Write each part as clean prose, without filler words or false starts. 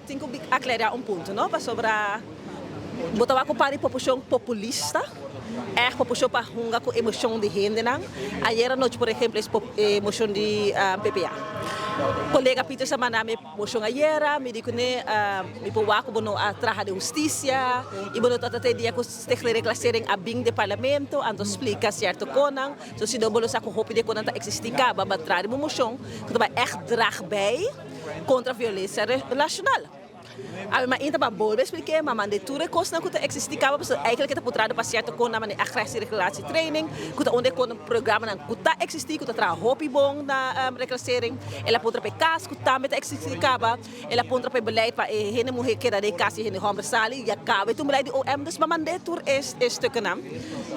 tenho que aclarar um ponto, não? Sobre a botar a compara população populista, é população para hunga com emoção de gente, não? Ayer à noite, por exemplo, emoção de PPA. Colega Peter Samaname motion ayera, me digo ne me powaco bono a traha de justiça e bono tata dia com stekle reclassering a bing de parlamento ando explica certo konang so se do bolo sa ko hopi de konang ta existika ba batrari mo motion que vai echt drag bij contra a violência relacional. A minha inta ba bolbe expliquei, mas mandei tudo coisa não que existia cava porque eigenlijk que tá putrado para certo com na maneira agressie reclasse training, que tá onde com programa não que tá existia que tá tra hobby bom na reclassering, ela putra pe cas que tá meta existia cava, ela putra pe beleid para hene mulher que da de casa hene homem sali e acaba tu beleid OM dus mas mandei tudo stuk nam.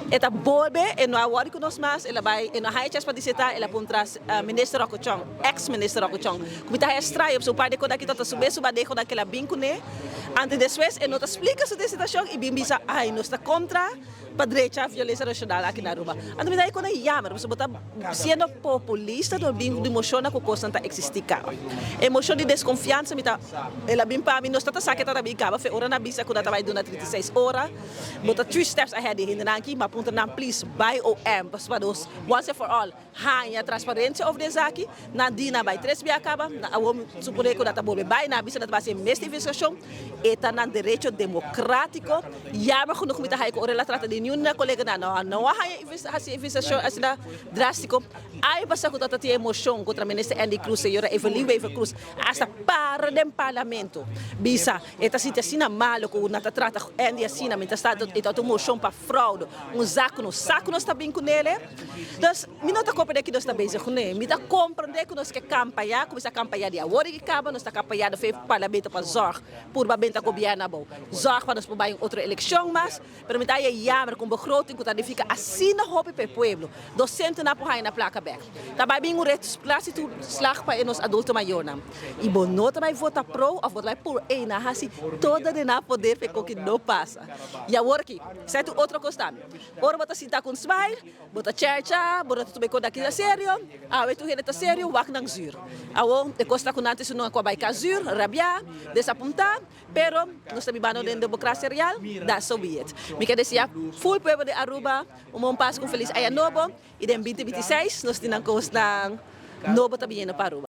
Eta bolbe e no award que nós mas ela vai e no high chance para diseta ela putra minister Rokochong, ex-minister Rokochong, que tá estranho op so pai de quando aqui tá subir suba de quando aquela binco né. Antes después, en otra explica su situación y bien bisa, ay, no está contra para derecha violência nacional aqui na Aruba. Então, me quando é jammer, você botar sendo populista, do bem de emoção que coisa não existe cá. Emoção de desconfiança, me tá, ela bem para mim, não está saque tá bem cá, foi hora na bisa quando tá vai do na 36 horas, botar 3 steps ahead de ainda aqui, mas ponta na please buy OM, para dos once and for all, hanya transparência over desse aqui, na dina vai 3 bia acaba, na o supone que data bolbe buy na bisa na base investigação, eta na direito democrático, jammer genoeg met de haiko ora trata de nenhuma colega não há investigação assim drástico, aí passa com tanta emoção contra o ministro Andy Cruz, senhora Evelyn Weaver Cruz, hasta para o parlamento, bisa, eta sinta assim mal com o nata trata Andy assim, mas está então emoção para fraude, saco não está bem com ele, então me não está compreendendo que nós está bem com ele, me está compreendendo que nós que campanha, começa a campanha de agora que acaba, nós está campanha de parlamento para zorg, por babenta governo bom, zorg para nós para outra eleição, mas pero me está aí jammer com begroting que tá fica assim na hope para pueblo, docente na porra na placa back, tá vai bem o reto classe tu slag para nos adulto maior não, e bom nota vai votar pro ou votar por aí na hasi toda de na poder para que não passa, e agora aqui, certo outro costa, ora bota sinta com smile, bota chercha, bota tudo bem com daqui a sério, vai tu rede tá sério, wak nang zur, awo e costa com antes não com vai casur, rabia, desapontar, pero nós estamos vivendo em democracia real, da Soviet. Me quer dizer, full povo de Aruba, passo com feliz Ano Novo, e em 2026 nós temos novo também para Aruba.